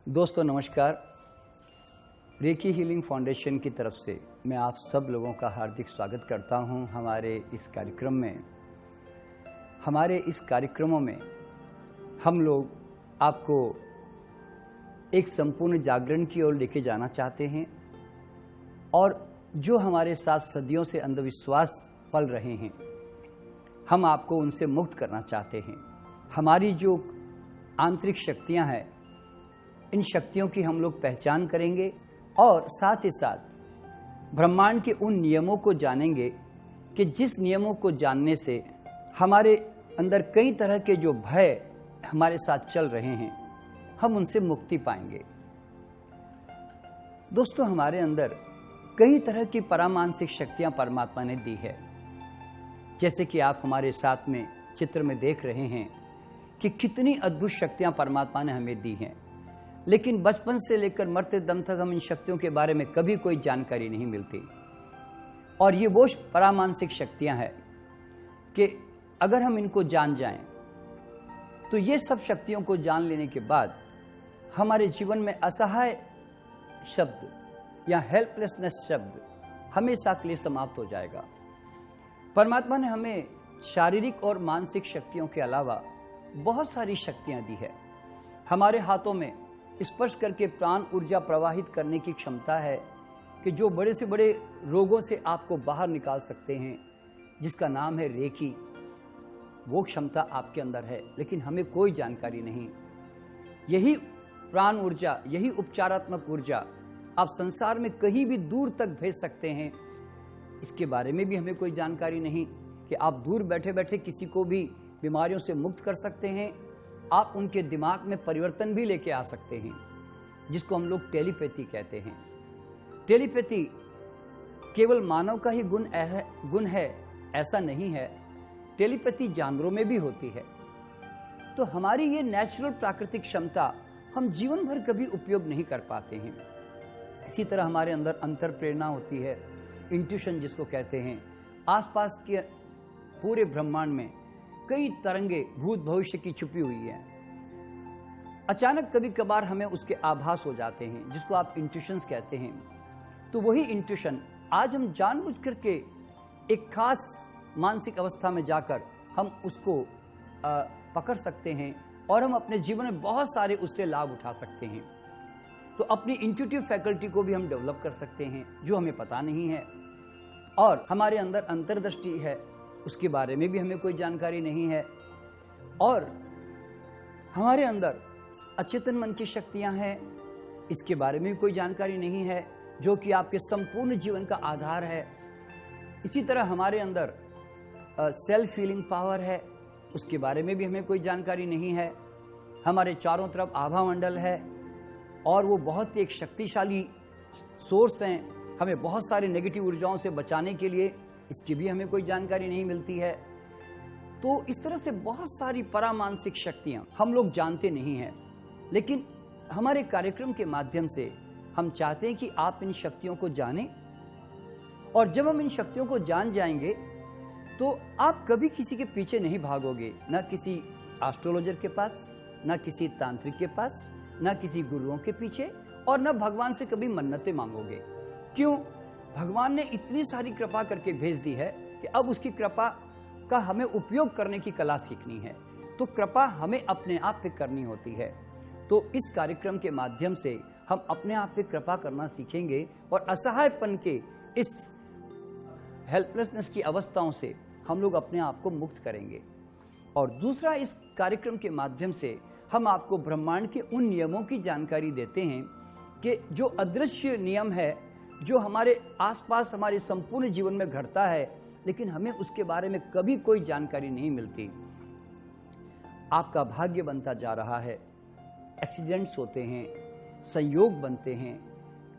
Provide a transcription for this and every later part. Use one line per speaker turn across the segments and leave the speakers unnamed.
दोस्तों नमस्कार। Recce healing foundation की तरफ से मैं आप सब लोगों का हार्दिक स्वागत करता हूं हमारे इस कार्यक्रम में। हमारे इस कार्यक्रमों में हम लोग आपको एक संपूर्ण जागरण की ओर लेके जाना चाहते हैं और जो हमारे साथ सदियों से अंधविश्वास पल रहे हैं हम आपको उनसे मुक्त करना चाहते हैं। हमारी जो आंतरिक शक्तियां हैं इन शक्तियों की हम लोग पहचान करेंगे और साथ ही साथ ब्रह्मांड के उन नियमों को जानेंगे कि जिस नियमों को जानने से हमारे अंदर कई तरह के जो भय हमारे साथ चल रहे हैं हम उनसे मुक्ति पाएंगे। दोस्तों हमारे अंदर कई तरह की परामानसिक शक्तियां परमात्मा ने दी है। जैसे कि आप हमारे साथ में चित्र में देख रहे हैं कि कितनी अद्भुत शक्तियां परमात्मा ने हमें दी हैं, लेकिन बचपन से लेकर मरते दम तक हम इन शक्तियों के बारे में कभी कोई जानकारी नहीं मिलती। और ये वो परामानसिक शक्तियां हैं कि अगर हम इनको जान जाएं तो ये सब शक्तियों को जान लेने के बाद हमारे जीवन में असहाय शब्द या हेल्पलेसनेस शब्द हमेशा के लिए समाप्त हो जाएगा। परमात्मा ने हमें शारीरिक और मानसिक शक्तियों के अलावा बहुत सारी शक्तियां दी है। हमारे हाथों में स्पर्श करके प्राण ऊर्जा प्रवाहित करने की क्षमता है कि जो बड़े से बड़े रोगों से आपको बाहर निकाल सकते हैं, जिसका नाम है रेकी। वो क्षमता आपके अंदर है लेकिन हमें कोई जानकारी नहीं। यही प्राण ऊर्जा, यही उपचारात्मक ऊर्जा आप संसार में कहीं भी दूर तक भेज सकते हैं। इसके बारे में भी हमें कोई जानकारी नहीं कि आप दूर बैठे बैठे किसी को भी बीमारियों से मुक्त कर सकते हैं। आप उनके दिमाग में परिवर्तन भी लेके आ सकते हैं, जिसको हम लोग टेलीपैथी कहते हैं। टेलीपैथी केवल मानव का ही गुण है ऐसा नहीं है, टेलीपैथी जानवरों में भी होती है। तो हमारी ये नेचुरल प्राकृतिक क्षमता हम जीवन भर कभी उपयोग नहीं कर पाते हैं। इसी तरह हमारे अंदर अंतर प्रेरणा होती है, इंट्यूशन जिसको कहते हैं। आसपास के पूरे ब्रह्मांड में कई तरंगे भूत भविष्य की छुपी हुई हैं। अचानक कभी कभार हमें उसके आभास हो जाते हैं, जिसको आप इंट्यूशंस कहते हैं। तो वही इंट्यूशन आज हम जानबूझ करके एक खास मानसिक अवस्था में जाकर हम उसको पकड़ सकते हैं और हम अपने जीवन में बहुत सारे उससे लाभ उठा सकते हैं। तो अपनी इंट्यूटिव फैकल्टी को भी हम डेवलप कर सकते हैं जो हमें पता नहीं है। और हमारे अंदर अंतर्दृष्टि है, उसके बारे में भी हमें कोई जानकारी नहीं है। और हमारे अंदर अचेतन मन की शक्तियां हैं, इसके बारे में भी कोई जानकारी नहीं है, जो कि आपके संपूर्ण जीवन का आधार है। इसी तरह हमारे अंदर सेल्फ हीलिंग पावर है, उसके बारे में भी हमें कोई जानकारी नहीं है। हमारे चारों तरफ आभा मंडल है और वो बहुत ही एक शक्तिशाली सोर्स हैं हमें बहुत सारी नेगेटिव ऊर्जाओं से बचाने के लिए, इसकी भी हमें कोई जानकारी नहीं मिलती है। तो इस तरह से बहुत सारी परामानसिक शक्तियां हम लोग जानते नहीं हैं, लेकिन हमारे कार्यक्रम के माध्यम से हम चाहते हैं कि आप इन शक्तियों को जानें। और जब हम इन शक्तियों को जान जाएंगे तो आप कभी किसी के पीछे नहीं भागोगे, ना किसी एस्ट्रोलॉजर के पास, ना किसी तांत्रिक के पास, ना किसी गुरुओं के पीछे, और ना भगवान से कभी मन्नतें मांगोगे। क्यों? भगवान ने इतनी सारी कृपा करके भेज दी है कि अब उसकी कृपा का हमें उपयोग करने की कला सीखनी है। तो कृपा हमें अपने आप पे करनी होती है। तो इस कार्यक्रम के माध्यम से हम अपने आप पे कृपा करना सीखेंगे और असहायपन के इस हेल्पलेसनेस की अवस्थाओं से हम लोग अपने आप को मुक्त करेंगे। और दूसरा, इस कार्यक्रम के माध्यम से हम आपको ब्रह्मांड के उन नियमों की जानकारी देते हैं कि जो अदृश्य नियम है, जो हमारे आसपास हमारे संपूर्ण जीवन में घटता है, लेकिन हमें उसके बारे में कभी कोई जानकारी नहीं मिलती। आपका भाग्य बनता जा रहा है, एक्सीडेंट्स होते हैं, संयोग बनते हैं,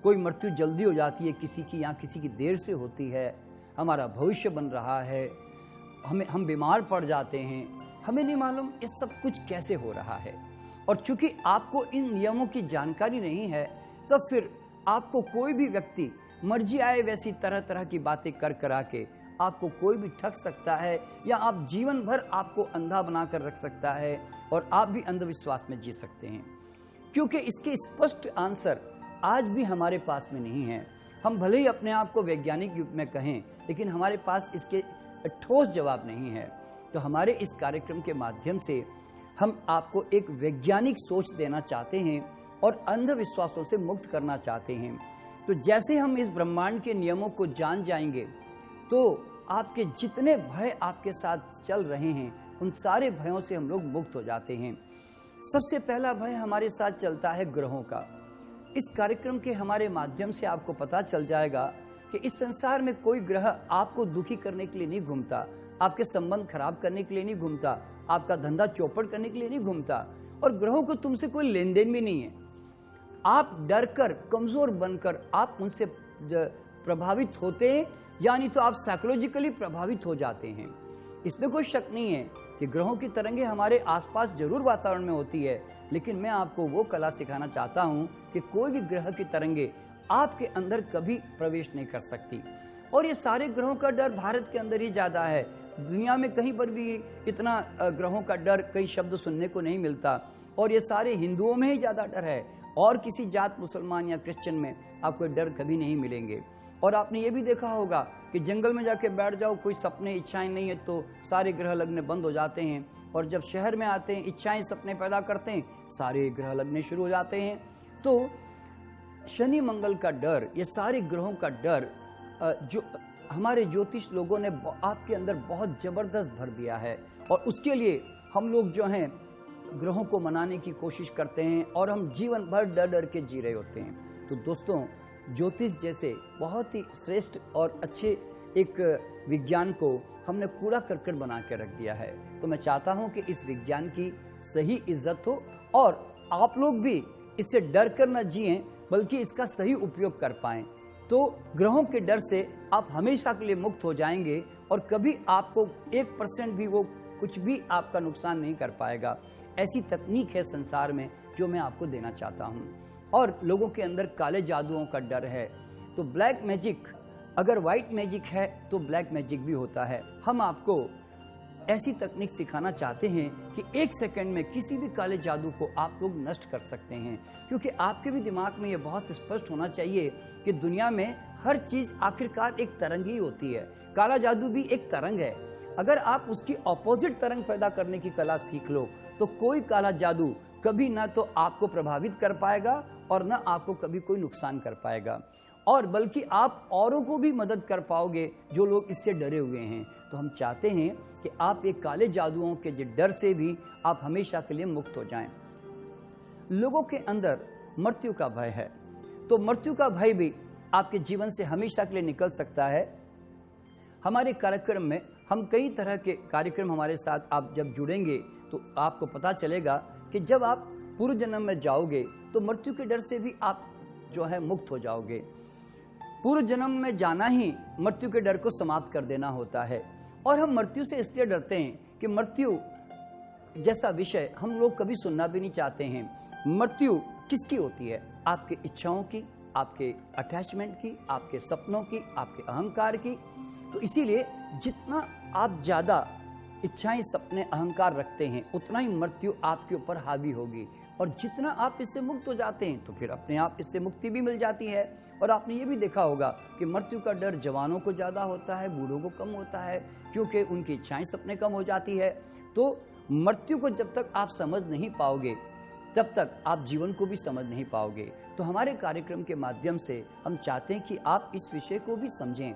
कोई मृत्यु जल्दी हो जाती है किसी की या किसी की देर से होती है, हमारा भविष्य बन रहा है, हम बीमार पड़ जाते हैं, हमें नहीं मालूम ये सब कुछ कैसे हो रहा है। और चूंकि आपको इन नियमों की जानकारी नहीं है तो फिर आपको कोई भी व्यक्ति मर्जी आए वैसी तरह तरह की बातें कर करा के आपको कोई भी ठग सकता है, या आप जीवन भर आपको अंधा बनाकर रख सकता है और आप भी अंधविश्वास में जी सकते हैं। क्योंकि इसके स्पष्ट आंसर आज भी हमारे पास में नहीं है। हम भले ही अपने आप को वैज्ञानिक युग में कहें, लेकिन हमारे पास इसके ठोस जवाब नहीं है। तो हमारे इस कार्यक्रम के माध्यम से हम आपको एक वैज्ञानिक सोच देना चाहते हैं और अंधविश्वासों से मुक्त करना चाहते हैं। तो जैसे हम इस ब्रह्मांड के नियमों को जान जाएंगे तो आपके जितने भय आपके साथ चल रहे हैं उन सारे भयों से हम लोग मुक्त हो जाते हैं। सबसे पहला भय हमारे साथ चलता है ग्रहों का। इस कार्यक्रम के हमारे माध्यम से आपको पता चल जाएगा कि इस संसार में कोई ग्रह आपको दुखी करने के लिए नहीं घूमता, आपके संबंध खराब करने के लिए नहीं घूमता, आपका धंधा चौपट करने के लिए नहीं घूमता, और ग्रहों को तुमसे कोई लेन देन भी नहीं है। आप डर कर, कमजोर बनकर आप उनसे प्रभावित होते हैं, यानी तो आप साइकोलॉजिकली प्रभावित हो जाते हैं। इसमें कोई शक नहीं है कि ग्रहों की तरंगें हमारे आसपास जरूर वातावरण में होती है, लेकिन मैं आपको वो कला सिखाना चाहता हूं कि कोई भी ग्रह की तरंगें आपके अंदर कभी प्रवेश नहीं कर सकती। और ये सारे ग्रहों का डर भारत के अंदर ही ज्यादा है। दुनिया में कहीं पर भी इतना ग्रहों का डर कई शब्द सुनने को नहीं मिलता, और ये सारे हिंदुओं में ही ज्यादा डर है, और किसी जात मुसलमान या क्रिश्चियन में आपको डर कभी नहीं मिलेंगे। और आपने ये भी देखा होगा कि जंगल में जाके बैठ जाओ, कोई सपने इच्छाएं नहीं है तो सारे ग्रह लगने बंद हो जाते हैं, और जब शहर में आते हैं इच्छाएं सपने पैदा करते हैं, सारे ग्रह लगने शुरू हो जाते हैं। तो शनि मंगल का डर, ये सारे ग्रहों का डर जो हमारे ज्योतिष लोगों ने आपके अंदर बहुत जबरदस्त भर दिया है, और उसके लिए हम लोग जो हैं ग्रहों को मनाने की कोशिश करते हैं और हम जीवन भर डर डर के जी रहे होते हैं। तो दोस्तों, ज्योतिष जैसे बहुत ही श्रेष्ठ और अच्छे एक विज्ञान को हमने कूड़ा करकट बना के रख दिया है। तो मैं चाहता हूं कि इस विज्ञान की सही इज्जत हो और आप लोग भी इससे डर कर न जिएं, बल्कि इसका सही उपयोग कर पाएं। तो ग्रहों के डर से आप हमेशा के लिए मुक्त हो जाएंगे, और कभी आपको 1% भी वो कुछ भी आपका नुकसान नहीं कर पाएगा। ऐसी तकनीक है संसार में जो मैं आपको देना चाहता हूं। और लोगों के अंदर काले जादुओं का डर है, तो ब्लैक मैजिक, अगर व्हाइट मैजिक है तो ब्लैक मैजिक भी होता है। हम आपको ऐसी तकनीक सिखाना चाहते हैं कि 1 सेकंड में किसी भी काले जादू को आप लोग नष्ट कर सकते हैं, क्योंकि आपके भी दिमाग में ये बहुत स्पष्ट होना चाहिए कि दुनिया में हर चीज आखिरकार एक तरंग ही होती है। काला जादू भी एक तरंग है। अगर आप उसकी ऑपोजिट तरंग पैदा करने की कला सीख लो तो कोई काला जादू कभी ना तो आपको प्रभावित कर पाएगा और ना आपको कभी कोई नुकसान कर पाएगा, और बल्कि आप औरों को भी मदद कर पाओगे जो लोग इससे डरे हुए हैं। तो हम चाहते हैं कि आप एक काले जादुओं के डर से भी आप हमेशा के लिए मुक्त हो जाएं। लोगों के अंदर मृत्यु का भय है, तो मृत्यु का भय भी आपके जीवन से हमेशा के लिए निकल सकता है। हमारे कार्यक्रम में हम कई तरह के कार्यक्रम, हमारे साथ आप जब जुड़ेंगे तो आपको पता चलेगा कि जब आप पूर्व जन्म में जाओगे तो मृत्यु के डर से भी आप जो है मुक्त हो जाओगे। पूर्व जन्म में जाना ही मृत्यु के डर को समाप्त कर देना होता है। और हम मृत्यु से इसलिए डरते हैं कि मृत्यु जैसा विषय हम लोग कभी सुनना भी नहीं चाहते हैं। मृत्यु किसकी होती है? आपके इच्छाओं की, आपके अटैचमेंट की, आपके सपनों की, आपके अहंकार की। तो इसीलिए जितना आप ज्यादा इच्छाएं, सपने, अहंकार रखते हैं, उतना ही मृत्यु आपके ऊपर हावी होगी। और जितना आप इससे मुक्त हो जाते हैं तो फिर अपने आप इससे मुक्ति भी मिल जाती है। और आपने ये भी देखा होगा कि मृत्यु का डर जवानों को ज्यादा होता है, बूढ़ों को कम होता है, क्योंकि उनकी इच्छाएं, सपने कम हो जाती है। तो मृत्यु को जब तक आप समझ नहीं पाओगे तब तक आप जीवन को भी समझ नहीं पाओगे। तो हमारे कार्यक्रम के माध्यम से हम चाहते हैं कि आप इस विषय को भी समझें।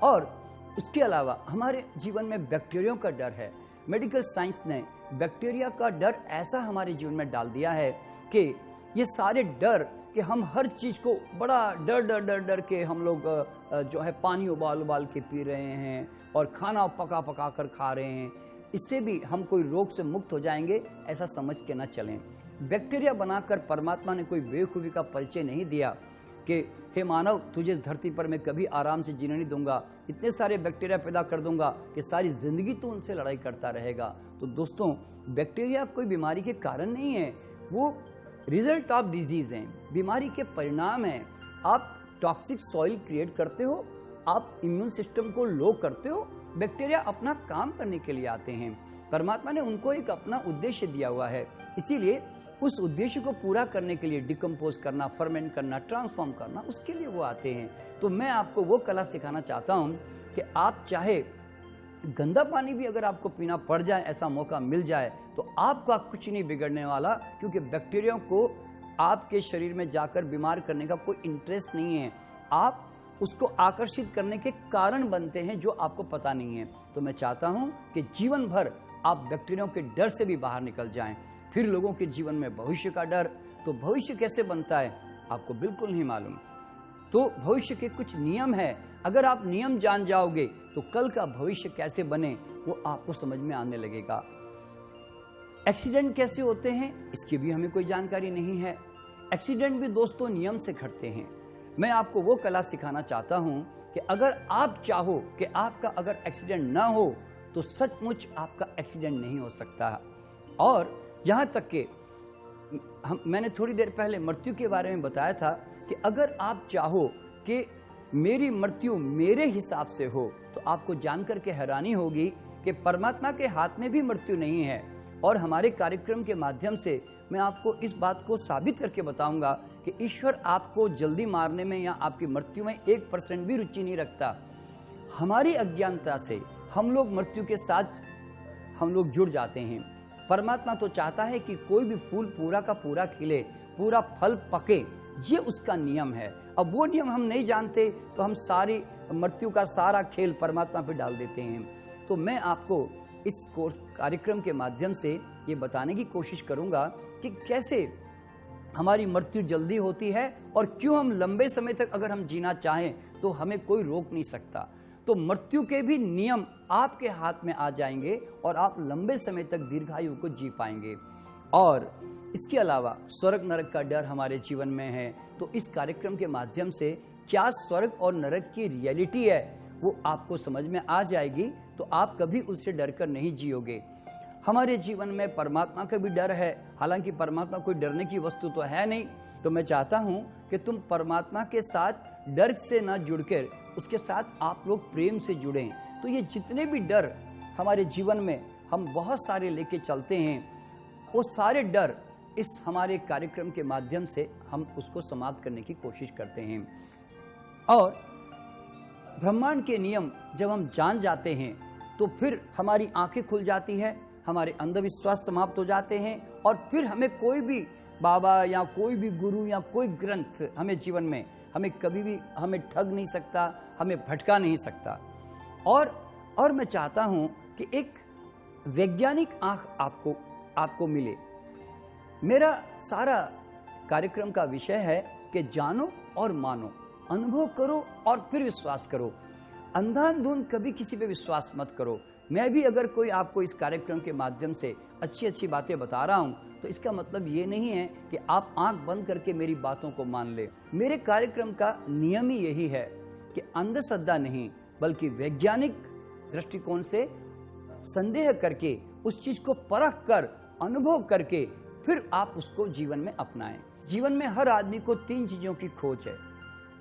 और उसके अलावा हमारे जीवन में बैक्टीरिया का डर है। मेडिकल साइंस ने बैक्टीरिया का डर ऐसा हमारे जीवन में डाल दिया है कि ये सारे डर कि हम हर चीज को बड़ा डर डर डर डर के हम लोग जो है पानी उबाल उबाल के पी रहे हैं और खाना पका पका कर खा रहे हैं, इससे भी हम कोई रोग से मुक्त हो जाएंगे, ऐसा समझ के ना चलें। बैक्टीरिया बनाकर परमात्मा ने कोई बेवकूफ़ी का परिचय नहीं दिया कि हे मानव, तुझे इस धरती पर मैं कभी आराम से जीने नहीं दूंगा, इतने सारे बैक्टीरिया पैदा कर दूंगा कि सारी जिंदगी तो उनसे लड़ाई करता रहेगा। तो दोस्तों, बैक्टीरिया कोई बीमारी के कारण नहीं है, वो रिजल्ट ऑफ डिजीज हैं, बीमारी के परिणाम हैं। आप टॉक्सिक सॉइल क्रिएट करते हो, आप इम्यून सिस्टम को लो करते हो, बैक्टीरिया अपना काम करने के लिए आते हैं। परमात्मा ने उनको एक अपना उद्देश्य दिया हुआ है। इसीलिए उस उद्देश्य को पूरा करने के लिए डिकम्पोज करना, फर्मेंट करना, ट्रांसफॉर्म करना, उसके लिए वो आते हैं। तो मैं आपको वो कला सिखाना चाहता हूँ कि आप चाहे गंदा पानी भी अगर आपको पीना पड़ जाए, ऐसा मौका मिल जाए, तो आपका कुछ नहीं बिगड़ने वाला, क्योंकि बैक्टीरिया को आपके शरीर में जाकर बीमार करने का कोई इंटरेस्ट नहीं है। आप उसको आकर्षित करने के कारण बनते हैं जो आपको पता नहीं है। तो मैं चाहता हूं कि जीवन भर आप बैक्टीरिया के डर से भी बाहर निकल जाएं। फिर लोगों के जीवन में भविष्य का डर, तो भविष्य कैसे बनता है आपको बिल्कुल नहीं मालूम। तो भविष्य के कुछ नियम है, अगर आप नियम जान जाओगे तो कल का भविष्य कैसे बने वो आपको समझ में आने लगेगा। एक्सीडेंट कैसे होते हैं इसकी भी हमें कोई जानकारी नहीं है। एक्सीडेंट भी दोस्तों नियम से घटते हैं। मैं आपको वो कला सिखाना चाहता हूं कि अगर आप चाहो कि आपका अगर एक्सीडेंट ना हो तो सचमुच आपका एक्सीडेंट नहीं हो सकता। और यहाँ तक कि मैंने थोड़ी देर पहले मृत्यु के बारे में बताया था कि अगर आप चाहो कि मेरी मृत्यु मेरे हिसाब से हो तो आपको जानकर के हैरानी होगी कि परमात्मा के हाथ में भी मृत्यु नहीं है। और हमारे कार्यक्रम के माध्यम से मैं आपको इस बात को साबित करके बताऊंगा कि ईश्वर आपको जल्दी मारने में या आपकी मृत्यु में 1% भी रुचि नहीं रखता। हमारी अज्ञानता से हम लोग मृत्यु के साथ हम लोग जुड़ जाते हैं। परमात्मा तो चाहता है कि कोई भी फूल पूरा का पूरा खिले, पूरा फल पके, ये उसका नियम है। अब वो नियम हम नहीं जानते तो हम सारी मृत्यु का सारा खेल परमात्मा पे डाल देते हैं। तो मैं आपको इस कोर्स कार्यक्रम के माध्यम से ये बताने की कोशिश करूंगा कि कैसे हमारी मृत्यु जल्दी होती है और क्यों हम लंबे समय तक अगर हम जीना चाहें तो हमें कोई रोक नहीं सकता। तो मृत्यु के भी नियम आपके हाथ में आ जाएंगे और आप लंबे समय तक दीर्घायु को जी पाएंगे। और इसके अलावा स्वर्ग नरक का डर हमारे जीवन में है, तो इस कार्यक्रम के माध्यम से क्या स्वर्ग और नरक की रियलिटी है वो आपको समझ में आ जाएगी। तो आप कभी उससे डरकर नहीं जियोगे। हमारे जीवन में परमात्मा का भी डर है, हालांकि परमात्मा कोई डरने की वस्तु तो है नहीं। तो मैं चाहता हूं कि तुम परमात्मा के साथ डर से ना जुड़कर उसके साथ आप लोग प्रेम से जुड़ें। तो ये जितने भी डर हमारे जीवन में हम बहुत सारे लेके चलते हैं, वो सारे डर इस हमारे कार्यक्रम के माध्यम से हम उसको समाप्त करने की कोशिश करते हैं। और ब्रह्मांड के नियम जब हम जान जाते हैं तो फिर हमारी आंखें खुल जाती है, हमारे अंधविश्वास समाप्त हो जाते हैं और फिर हमें कोई भी बाबा या कोई भी गुरु या कोई ग्रंथ हमें जीवन में हमें कभी भी हमें ठग नहीं सकता, हमें भटका नहीं सकता। और मैं चाहता हूं कि एक वैज्ञानिक आंख आपको मिले। मेरा सारा कार्यक्रम का विषय है कि जानो और मानो, अनुभव करो और फिर विश्वास करो। अंधाधुंध कभी किसी पे विश्वास मत करो। मैं भी अगर कोई आपको इस कार्यक्रम के माध्यम से अच्छी अच्छी बातें बता रहा हूं तो इसका मतलब ये नहीं है कि आप आंख बंद करके मेरी बातों को मान ले। मेरे कार्यक्रम का नियम ही यही है कि अंधश्रद्धा नहीं बल्कि वैज्ञानिक दृष्टिकोण से संदेह करके उस चीज को परख कर अनुभव करके फिर आप उसको जीवन में अपनाएं। जीवन में हर आदमी को 3 चीजों की खोज है।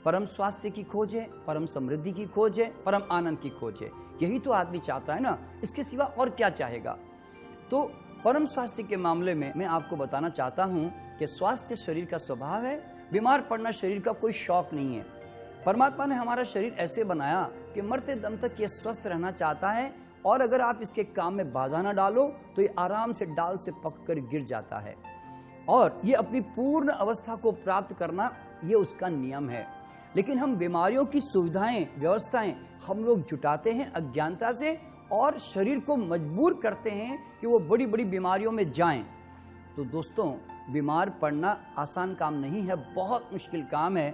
परम स्वास्थ्य की खोज है, परम समृद्धि की खोज है, परम आनंद की खोज है। यही तो आदमी चाहता है ना, इसके सिवा और क्या चाहेगा। तो परम स्वास्थ्य के मामले में मैं आपको बताना चाहता हूं कि स्वास्थ्य शरीर का स्वभाव है, बीमार पड़ना शरीर का कोई शौक नहीं है। परमात्मा ने हमारा शरीर ऐसे बनाया कि मरते दम तक ये स्वस्थ रहना चाहता है और अगर आप इसके काम में बाधा ना डालो तो ये आराम से डाल से पक कर गिर जाता है। और ये अपनी पूर्ण अवस्था को प्राप्त करना ये उसका नियम है। लेकिन हम बीमारियों की सुविधाएं, व्यवस्थाएं हम लोग जुटाते हैं अज्ञानता से और शरीर को मजबूर करते हैं कि वो बड़ी बड़ी बीमारियों में जाएं। तो दोस्तों, बीमार पड़ना आसान काम नहीं है, बहुत मुश्किल काम है।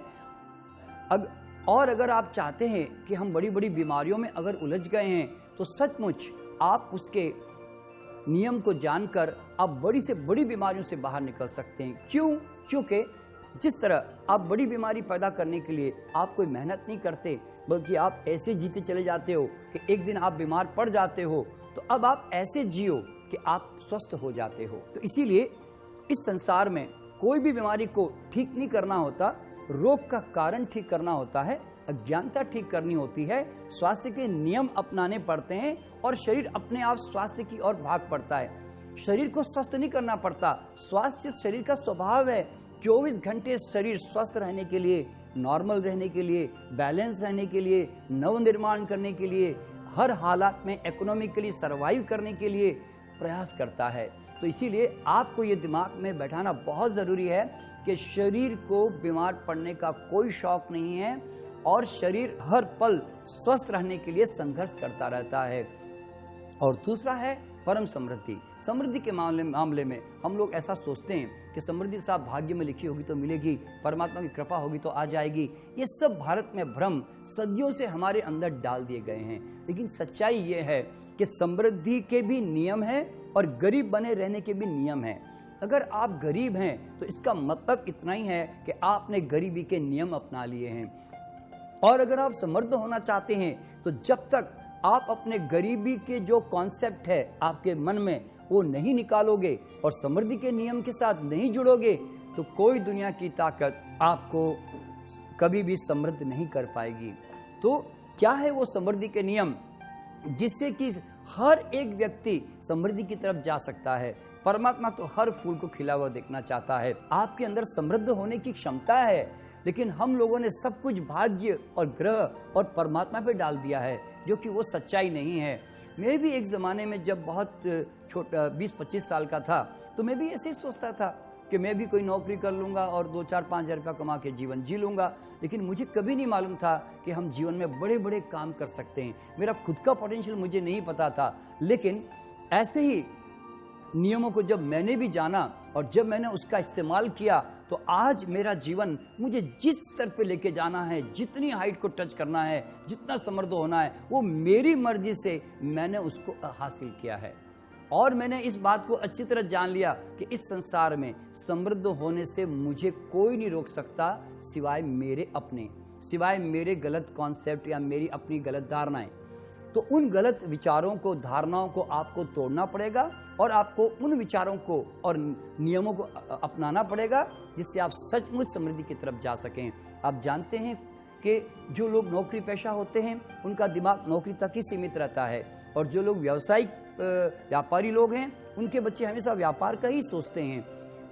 और अगर आप चाहते हैं कि हम बड़ी बड़ी बीमारियों में अगर उलझ गए हैं तो सचमुच आप उसके नियम को जानकर आप बड़ी से बड़ी बीमारियों से बाहर निकल सकते हैं। क्यों? क्योंकि जिस तरह आप बड़ी बीमारी पैदा करने के लिए आप कोई मेहनत नहीं करते बल्कि आप ऐसे जीते चले जाते हो कि एक दिन आप बीमार पड़ जाते हो, तो अब आप ऐसे जियो कि आप स्वस्थ हो जाते हो। तो इसीलिए इस संसार में कोई भी बीमारी को ठीक नहीं करना होता, रोग का कारण ठीक करना होता है, अज्ञानता ठीक करनी होती है, स्वास्थ्य के नियम अपनाने पड़ते हैं और शरीर अपने आप स्वास्थ्य की ओर भाग पड़ता है। शरीर को स्वस्थ नहीं करना पड़ता। स्वास्थ्य शरीर का स्वभाव है। 24 घंटे शरीर स्वस्थ रहने के लिए, नॉर्मल रहने के लिए, बैलेंस रहने के लिए, नवनिर्माण करने के लिए, हर हालात में इकोनॉमिकली सर्वाइव करने के लिए प्रयास करता है। तो इसीलिए आपको ये दिमाग में बैठाना बहुत ज़रूरी है कि शरीर को बीमार पड़ने का कोई शौक नहीं है और शरीर हर पल स्वस्थ रहने के लिए संघर्ष करता रहता है। और दूसरा है परम समृद्धि। समृद्धि के मामले में हम लोग ऐसा सोचते हैं कि समृद्धि साहब भाग्य में लिखी होगी तो मिलेगी, परमात्मा की कृपा होगी तो आ जाएगी। ये सब भारत में भ्रम सदियों से हमारे अंदर डाल दिए गए हैं। लेकिन सच्चाई ये है कि समृद्धि के भी नियम हैं और गरीब बने रहने के भी नियम हैं। अगर आप गरीब हैं तो इसका मतलब इतना ही है कि आपने गरीबी के नियम अपना लिए हैं। और अगर आप समृद्ध होना चाहते हैं तो जब तक आप अपने गरीबी के जो कॉन्सेप्ट है आपके मन में वो नहीं निकालोगे और समृद्धि के नियम के साथ नहीं जुड़ोगे तो कोई दुनिया की ताकत आपको कभी भी समृद्ध नहीं कर पाएगी। तो क्या है वो समृद्धि के नियम जिससे कि हर एक व्यक्ति समृद्धि की तरफ जा सकता है? परमात्मा तो हर फूल को खिला हुआ देखना चाहता है। आपके अंदर समृद्ध होने की क्षमता है, लेकिन हम लोगों ने सब कुछ भाग्य और ग्रह और परमात्मा पे डाल दिया है, जो कि वो सच्चाई नहीं है। मैं भी एक ज़माने में जब बहुत छोटा 20-25 साल का था तो मैं भी ऐसे ही सोचता था कि मैं भी कोई नौकरी कर लूँगा और 2-4-5 हज़ार रुपया कमा के जीवन जी लूँगा। लेकिन मुझे कभी नहीं मालूम था कि हम जीवन में बड़े बड़े काम कर सकते हैं। मेरा खुद का पोटेंशियल मुझे नहीं पता था। लेकिन ऐसे ही नियमों को जब मैंने भी जाना और जब मैंने उसका इस्तेमाल किया तो आज मेरा जीवन मुझे जिस स्तर पे लेके जाना है, जितनी हाइट को टच करना है, जितना समृद्ध होना है, वो मेरी मर्जी से मैंने उसको हासिल किया है। और मैंने इस बात को अच्छी तरह जान लिया कि इस संसार में समृद्ध होने से मुझे कोई नहीं रोक सकता सिवाय मेरे गलत कॉन्सेप्ट या मेरी अपनी गलत धारणाएं। तो उन गलत विचारों को, धारणाओं को आपको तोड़ना पड़ेगा और आपको उन विचारों को और नियमों को अपनाना पड़ेगा जिससे आप सचमुच समृद्धि की तरफ जा सकें। आप जानते हैं कि जो लोग नौकरी पेशा होते हैं उनका दिमाग नौकरी तक ही सीमित रहता है और जो लोग व्यावसायिक व्यापारी लोग हैं उनके बच्चे हमेशा व्यापार का ही सोचते हैं।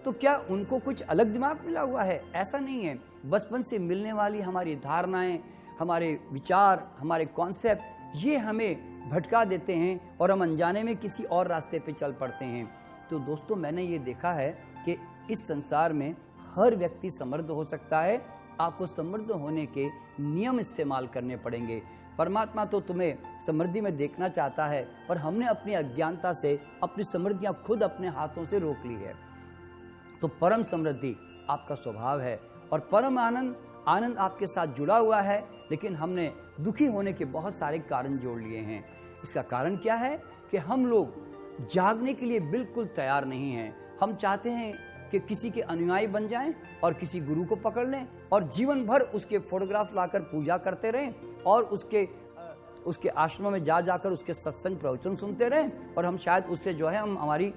तो क्या उनको कुछ अलग दिमाग मिला हुआ है? ऐसा नहीं है। बचपन से मिलने वाली हमारी धारणाएं, हमारे विचार, हमारे कॉन्सेप्ट, ये हमें भटका देते हैं और हम अनजाने में किसी और रास्ते पे चल पड़ते हैं। तो दोस्तों, मैंने ये देखा है कि इस संसार में हर व्यक्ति समृद्ध हो सकता है। आपको समृद्ध होने के नियम इस्तेमाल करने पड़ेंगे। परमात्मा तो तुम्हें समृद्धि में देखना चाहता है, पर हमने अपनी अज्ञानता से अपनी समृद्धियां खुद अपने हाथों से रोक ली है। तो परम समृद्धि आपका स्वभाव है और परम आनंद आपके साथ जुड़ा हुआ है। लेकिन हमने दुखी होने के बहुत सारे कारण जोड़ लिए हैं। इसका कारण क्या है कि हम लोग जागने के लिए बिल्कुल तैयार नहीं हैं। हम चाहते हैं कि किसी के अनुयायी बन जाएं और किसी गुरु को पकड़ लें और जीवन भर उसके फोटोग्राफ लाकर पूजा करते रहें और उसके आश्रमों में जाकर उसके सत्संग प्रवचन सुनते रहें और हम शायद उससे जो है हमारी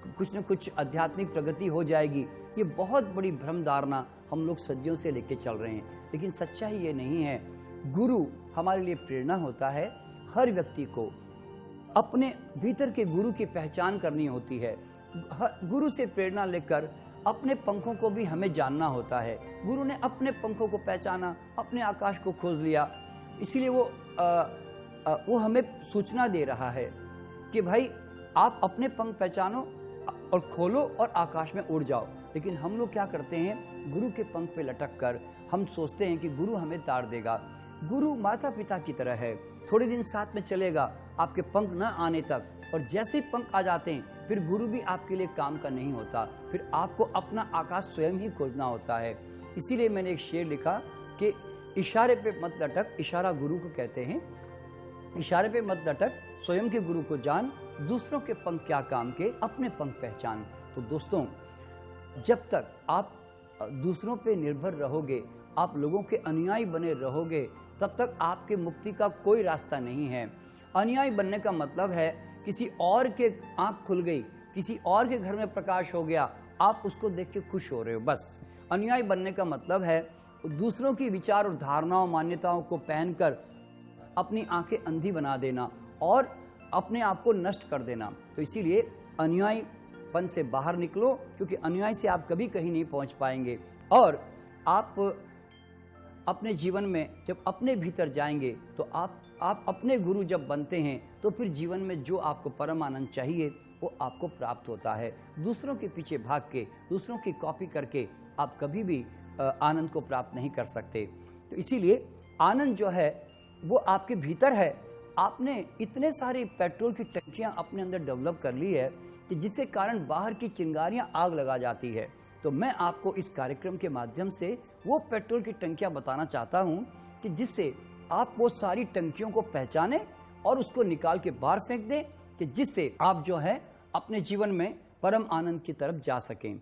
कुछ न कुछ आध्यात्मिक प्रगति हो जाएगी। ये बहुत बड़ी भ्रम धारणा हम लोग सदियों से लेके चल रहे हैं। लेकिन सच्चाई ये नहीं है। गुरु हमारे लिए प्रेरणा होता है। हर व्यक्ति को अपने भीतर के गुरु की पहचान करनी होती है। गुरु से प्रेरणा लेकर अपने पंखों को भी हमें जानना होता है। गुरु ने अपने पंखों को पहचाना, अपने आकाश को खोज लिया, इसीलिए वो हमें सूचना दे रहा है कि भाई आप अपने पंख पहचानो और खोलो और आकाश में उड़ जाओ। लेकिन हम लोग क्या करते हैं, गुरु के पंख पे लटक कर हम सोचते हैं कि गुरु हमें तार देगा। गुरु माता पिता की तरह है, थोड़े दिन साथ में चलेगा आपके पंख न आने तक, और जैसे ही पंख आ जाते हैं फिर गुरु भी आपके लिए काम का नहीं होता। फिर आपको अपना आकाश स्वयं ही खोजना होता है। इसीलिए मैंने एक शेर लिखा कि इशारे पे मत लटक, इशारा गुरु को कहते हैं। इशारे पे मत लटक, स्वयं के गुरु को जान, दूसरों के पंख क्या काम के, अपने पंख पहचान। तो दोस्तों, जब तक आप दूसरों पे निर्भर रहोगे, आप लोगों के अनुयायी बने रहोगे, तब तक आपके मुक्ति का कोई रास्ता नहीं है। अनुयायी बनने का मतलब है किसी और के आंख खुल गई, किसी और के घर में प्रकाश हो गया, आप उसको देख के खुश हो रहे हो, बस। अनुयायी बनने का मतलब है दूसरों की विचार और धारणाओं, मान्यताओं को पहनकर अपनी आंखें अंधी बना देना और अपने आप को नष्ट कर देना। तो इसीलिए अनुयायीपन से बाहर निकलो, क्योंकि अनुयायी से आप कभी कहीं नहीं पहुंच पाएंगे। और आप अपने जीवन में जब अपने भीतर जाएंगे तो आप अपने गुरु जब बनते हैं तो फिर जीवन में जो आपको परम आनंद चाहिए वो आपको प्राप्त होता है। दूसरों के पीछे भाग के, दूसरों की कॉपी करके आप कभी भी आनंद को प्राप्त नहीं कर सकते। तो इसीलिए आनंद जो है वो आपके भीतर है। आपने इतने सारे पेट्रोल की टंकियां अपने अंदर डेवलप कर ली है कि जिसके कारण बाहर की चिंगारियां आग लगा जाती है। तो मैं आपको इस कार्यक्रम के माध्यम से वो पेट्रोल की टंकियां बताना चाहता हूं कि जिससे आप वो सारी टंकियों को पहचानें और उसको निकाल के बाहर फेंक दें, कि जिससे आप जो है अपने जीवन में परम आनंद की तरफ जा सकें।